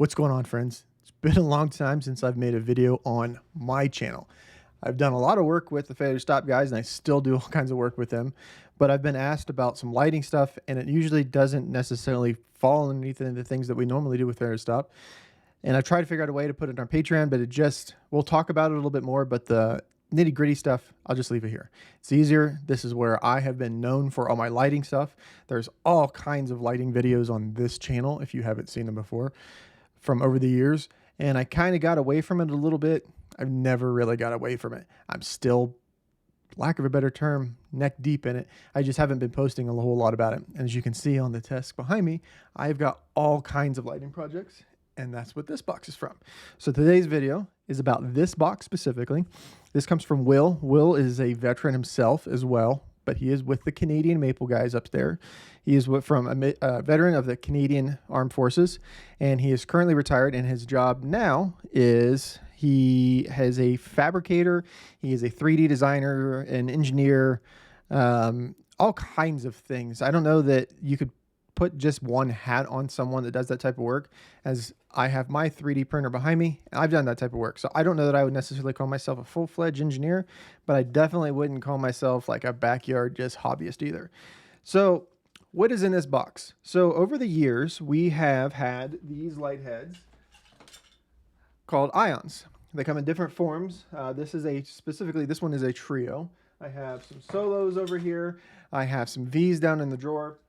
What's going on, friends? It's been a long time since I've made a video on my channel. I've done a lot of work with the Failure to Stop guys, and I still do all kinds of work with them, but I've been asked about some lighting stuff, and it usually doesn't necessarily fall underneath the things that we normally do with Failure to Stop. And I've tried to figure out a way to put it on Patreon, but we'll talk about it a little bit more, but the nitty gritty stuff, I'll just leave it here. It's easier. This is where I have been known for all my lighting stuff. There's all kinds of lighting videos on this channel if you haven't seen them before from over the years. And I kind of got away from it a little bit. I've never really got away from it. I'm still, lack of a better term, neck deep in it. I just haven't been posting a whole lot about it. And as you can see on the desk behind me, I've got all kinds of lighting projects, and that's what this box is from. So today's video is about this box specifically. This comes from Will. Will is a veteran himself as well, but he is with the Canadian Maple guys up there. He is from a veteran of the Canadian Armed Forces, and he is currently retired, and his job now is he has a fabricator, he is a 3D designer, an engineer, all kinds of things. I don't know that you could put just one hat on someone that does that type of work, as I have my 3D printer behind me. I've done that type of work. So I don't know that I would necessarily call myself a full-fledged engineer, but I definitely wouldn't call myself like a backyard just hobbyist either. So what is in this box? So over the years, we have had these light heads called ions. They come in different forms. This one is a trio. I have some solos over here. I have some V's down in the drawer.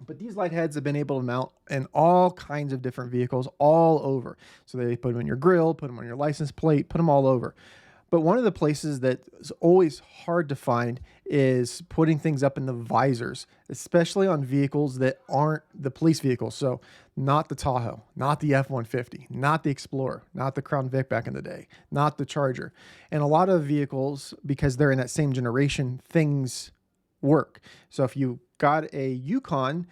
But these light heads have been able to mount in all kinds of different vehicles all over. So they put them in your grill, put them on your license plate, put them all over. But one of the places that is always hard to find is putting things up in the visors, especially on vehicles that aren't the police vehicles. So not the Tahoe, not the F-150, not the Explorer, not the Crown Vic back in the day, not the Charger. And a lot of vehicles, because they're in that same generation, things work. So if you got a Yukon,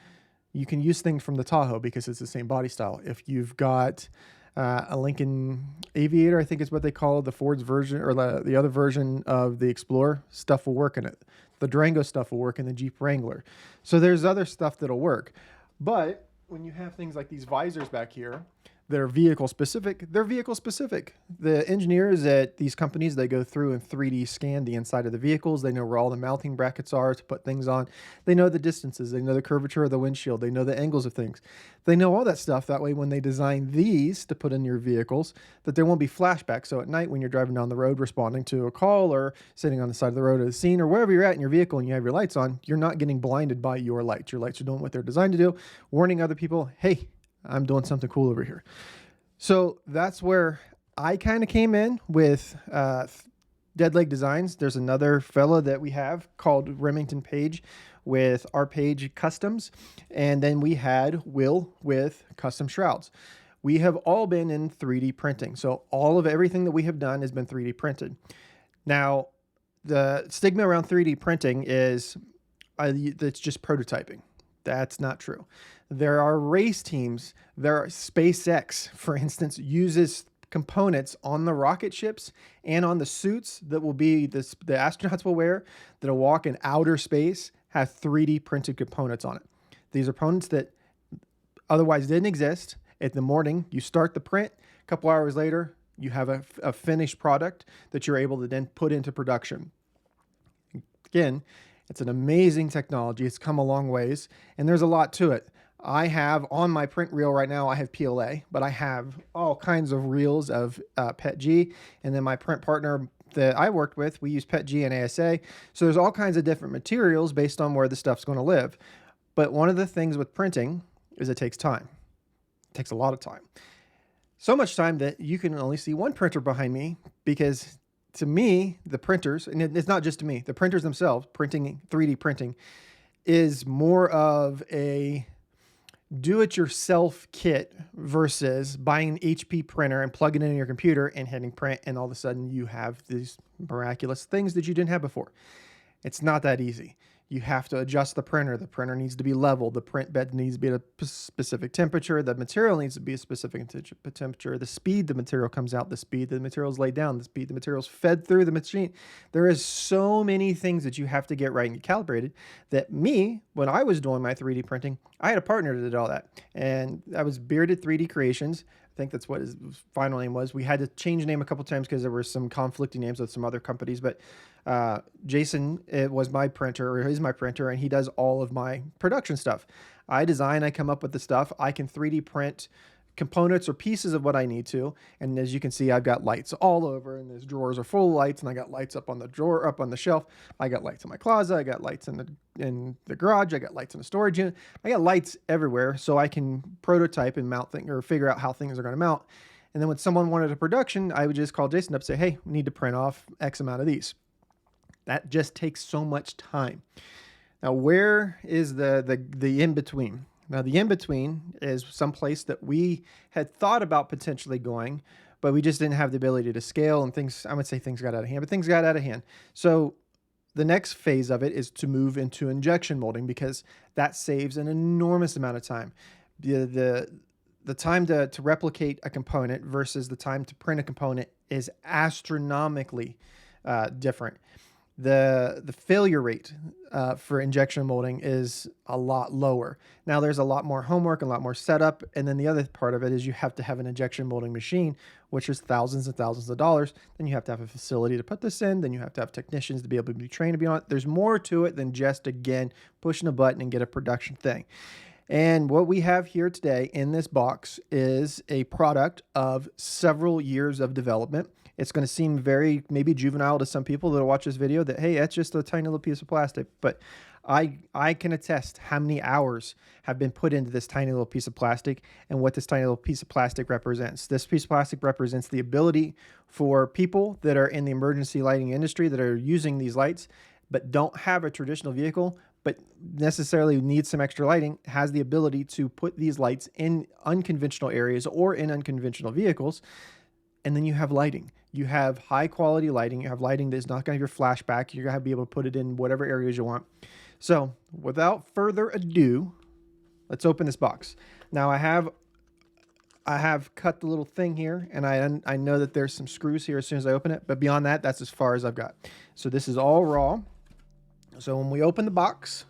you can use things from the Tahoe because it's the same body style. If you've got a Lincoln Aviator, I think is what they call it, the Ford's version, or the other version of the Explorer, stuff will work in it. The Durango stuff will work in the Jeep Wrangler. So there's other stuff that'll work. But when you have things like these visors back here, they're vehicle specific. They're vehicle specific. The engineers at these companies, they go through and 3D scan the inside of the vehicles. They know where all the mounting brackets are to put things on. They know the distances. They know the curvature of the windshield. They know the angles of things. They know all that stuff. That way, when they design these to put in your vehicles, that there won't be flashback. So at night, when you're driving down the road responding to a call or sitting on the side of the road at a scene or wherever you're at in your vehicle and you have your lights on, you're not getting blinded by your lights. Your lights are doing what they're designed to do, warning other people, hey, I'm doing something cool over here. So that's where I kind of came in with Dead Leg Designs. There's another fella that we have called Remington Page with our Page Customs. And then we had Will with Custom Shrouds. We have all been in 3D printing. So all of everything that we have done has been 3D printed. Now, the stigma around 3D printing is it's just prototyping. That's not true. There are race teams. There are SpaceX, for instance, uses components on the rocket ships and on the suits that will be the astronauts will wear that'll walk in outer space, have 3D printed components on it. These are components that otherwise didn't exist. In the morning, you start the print. A couple hours later, you have a finished product that you're able to then put into production. Again, it's an amazing technology. It's come a long ways, and there's a lot to it. I have on my print reel right now, I have PLA, but I have all kinds of reels of PETG, and then my print partner that I worked with, we use PETG and ASA. So there's all kinds of different materials based on where the stuff's going to live. But one of the things with printing is it takes time. It takes a lot of time. So much time that you can only see one printer behind me because to me, the printers, and it's not just to me, the printers themselves, 3D printing, is more of a do-it-yourself kit versus buying an HP printer and plugging it in your computer and hitting print, and all of a sudden you have these miraculous things that you didn't have before. It's not that easy. You have to adjust the printer. The printer needs to be level. The print bed needs to be at a specific temperature. The material needs to be a specific temperature. The speed the material comes out, the speed the material is laid down, the speed the material is fed through the machine. There is so many things that you have to get right and get calibrated that when I was doing my 3D printing, I had a partner that did all that. And that was Bearded 3D Creations. think that's what his final name was. We had to change name a couple times because there were some conflicting names with some other companies. But Jason, it was my printer, or is my printer, and he does all of my production stuff. I design, I come up with the stuff. I can 3D print components or pieces of what I need to. And as you can see, I've got lights all over, and these drawers are full of lights, and I got lights up on the drawer, up on the shelf. I got lights in my closet. I got lights in the garage. I got lights in the storage unit. I got lights everywhere, so I can prototype and mount things, or figure out how things are going to mount. And then when someone wanted a production, I would just call Jason up and say, hey, we need to print off X amount of these. That just takes so much time. Now, where is the in-between? Now, the in-between is someplace that we had thought about potentially going, but we just didn't have the ability to scale, and things, I would say things got out of hand, but things got out of hand. So the next phase of it is to move into injection molding, because that saves an enormous amount of time. The time to replicate a component versus the time to print a component is astronomically different. The failure rate for injection molding is a lot lower. Now, there's a lot more homework, a lot more setup, and then the other part of it is you have to have an injection molding machine, which is thousands and thousands of dollars. Then you have to have a facility to put this in. Then you have to have technicians to be able to be trained to be on it. There's more to it than just, again, pushing a button and get a production thing. And what we have here today in this box is a product of several years of development. It's going to seem very maybe juvenile to some people that will watch this video, that, hey, that's just a tiny little piece of plastic. But I can attest how many hours have been put into this tiny little piece of plastic and what this tiny little piece of plastic represents. This piece of plastic represents the ability for people that are in the emergency lighting industry that are using these lights but don't have a traditional vehicle, but necessarily need some extra lighting, has the ability to put these lights in unconventional areas or in unconventional vehicles. And then you have lighting. You have high quality lighting. You have lighting that's not going to have your flashback. You're going to be able to put it in whatever areas you want. So without further ado, let's open this box. Now I have cut the little thing here, and I know that there's some screws here as soon as I open it, but beyond that, that's as far as I've got. So this is all raw. So when we open the box,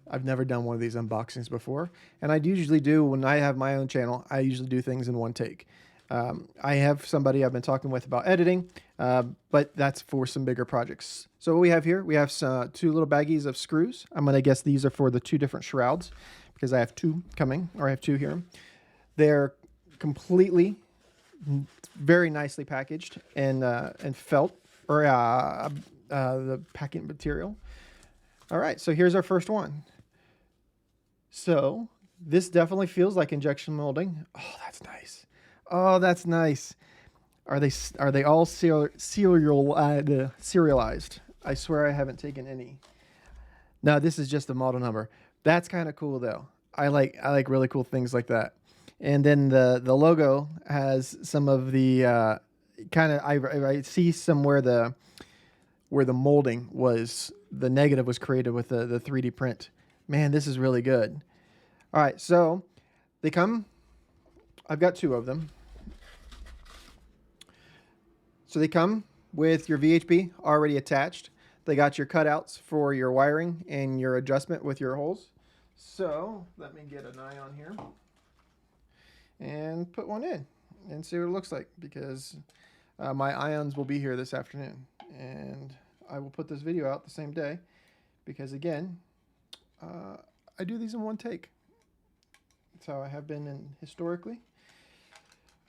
I've never done one of these unboxings before, and I usually do, when I have my own channel, I usually do things in one take. I have somebody I've been talking with about editing, but that's for some bigger projects. So what we have here, we have two little baggies of screws. I'm going to guess these are for the two different shrouds, because I have two coming, or I have two here. They're completely, very nicely packaged and felt, or the packing material. All right, so here's our first one. So this definitely feels like injection molding. Oh, that's nice. Oh, that's nice. Are they all serialized? I swear I haven't taken any. No, this is just the model number. That's kind of cool though. I like really cool things like that. And then the logo has some of the kind of, I see somewhere where the molding was, the negative was created with the 3D print. Man, this is really good. All right, so they come, I've got two of them. So they come with your VHP already attached. They got your cutouts for your wiring and your adjustment with your holes. So let me get an ion here and put one in and see what it looks like, because my ions will be here this afternoon, and I will put this video out the same day, because again, I do these in one take. That's how I have been historically.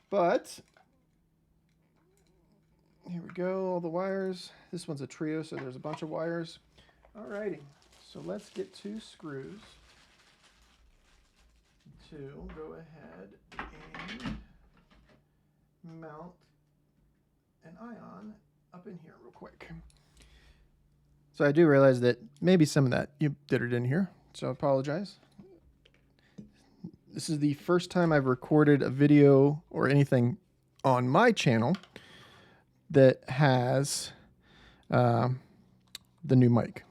But here we go, all the wires. This one's a trio, so there's a bunch of wires. Alrighty, so let's get two screws to go ahead and mount an ion up in here real quick. So I do realize that maybe some of that you did it in here, so I apologize. This is the first time I've recorded a video or anything on my channel that has the new mic.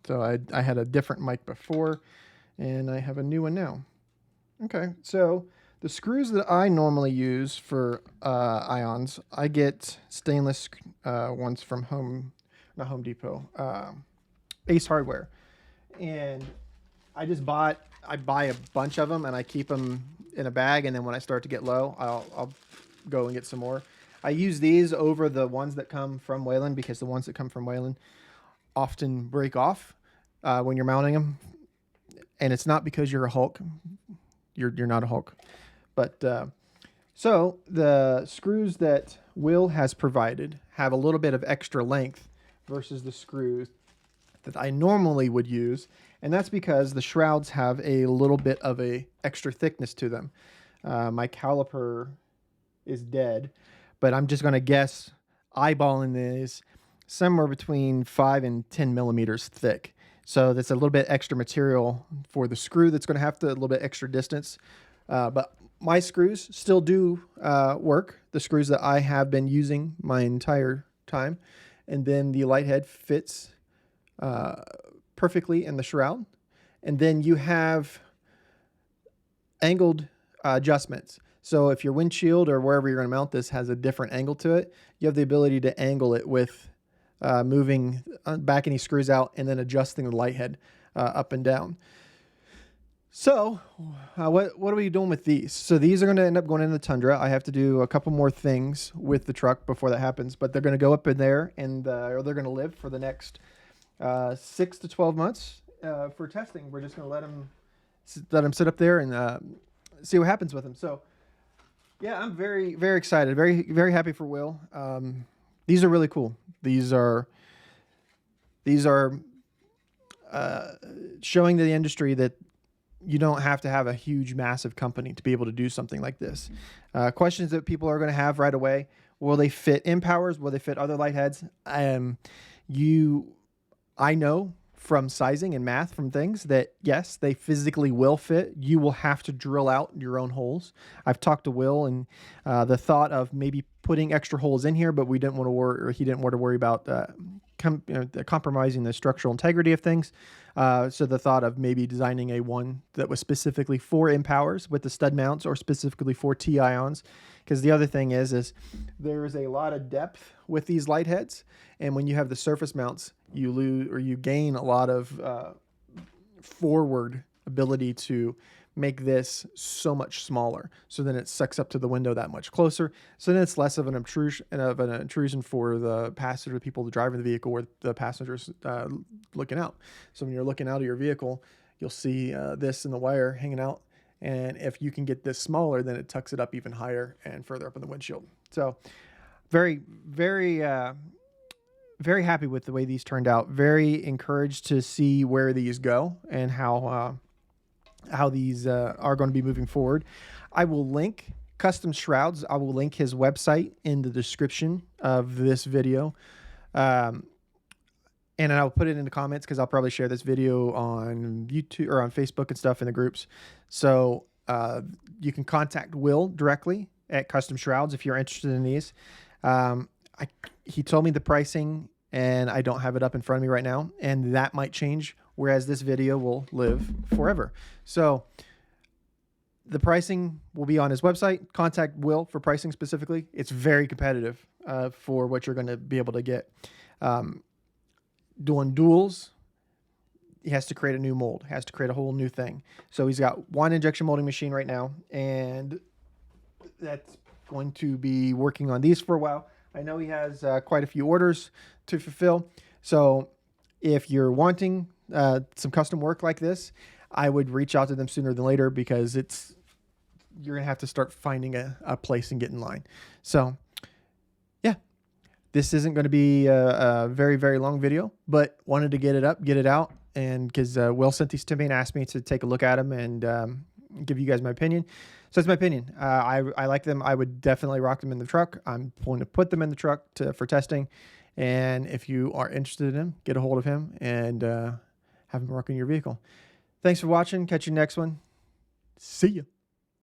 So I had a different mic before, and I have a new one now. Okay, so the screws that I normally use for ions, I get stainless ones from Home Depot, Ace Hardware. And I just bought I buy a bunch of them and I keep them in a bag, and then when I start to get low, I'll go and get some more. I use these over the ones that come from Wayland because the ones that come from Wayland often break off when you're mounting them, and it's not because you're a Hulk. You're not a Hulk, but so the screws that Will has provided have a little bit of extra length versus the screws that I normally would use, and that's because the shrouds have a little bit of a extra thickness to them. My caliper is dead, but I'm just going to guess, eyeballing these, somewhere between 5 and 10 millimeters thick. So that's a little bit extra material for the screw that's going to have to a little bit extra distance. But my screws still do work, the screws that I have been using my entire time. And then the light head fits perfectly in the shroud. And then you have angled adjustments. So if your windshield or wherever you're going to mount this has a different angle to it, you have the ability to angle it with moving back any screws out and then adjusting the light head up and down. So what are we doing with these? So these are going to end up going in the Tundra. I have to do a couple more things with the truck before that happens, but they're going to go up in there, and or they're going to live for the next 6 to 12 months for testing. We're just going to let them sit up there and see what happens with them. So yeah, I'm very, very excited. Very, very happy for Will. These are really cool. These are showing to the industry that you don't have to have a huge, massive company to be able to do something like this. Questions that people are going to have right away: will they fit InPowers? Will they fit other light heads? I know from sizing and math from things that yes, they physically will fit. You will have to drill out your own holes. I've talked to Will, and the thought of maybe putting extra holes in here, but we didn't want to worry, or he didn't want to worry about compromising the structural integrity of things. So the thought of maybe designing a one that was specifically for InPowers with the stud mounts, or specifically for T-ions. Because the other thing is there is a lot of depth with these light heads, and when you have the surface mounts, you lose, or you gain, a lot of forward ability to make this so much smaller. So then it sucks up to the window that much closer. So then it's less of an intrusion for the passenger, people driving the vehicle, or the passengers looking out. So when you're looking out of your vehicle, you'll see this in the wire hanging out. And if you can get this smaller, then it tucks it up even higher and further up in the windshield. So very, very, very happy with the way these turned out. Very encouraged to see where these go and how these are going to be moving forward. I will link Custom Shrouds. I will link his website in the description of this video. And I'll put it in the comments, because I'll probably share this video on YouTube or on Facebook and stuff in the groups. So you can contact Will directly at Custom Shrouds if you're interested in these. He told me the pricing, and I don't have it up in front of me right now, and that might change, whereas this video will live forever. So the pricing will be on his website. Contact Will for pricing specifically. It's very competitive for what you're going to be able to get. Doing duals, he has to create a new mold, has to create a whole new thing. So he's got one injection molding machine right now, and that's going to be working on these for a while. I know he has quite a few orders to fulfill. So if you're wanting some custom work like this, I would reach out to them sooner than later, because you're gonna have to start finding a place and get in line. So yeah, this isn't going to be a very, very long video, but wanted to get it up, get it out, and because Will sent these to me and asked me to take a look at them and give you guys my opinion. So it's my opinion. I like them. I would definitely rock them in the truck. I'm going to put them in the truck for testing. And if you are interested in him, get a hold of him and have him work in your vehicle. Thanks for watching. Catch you next one. See ya.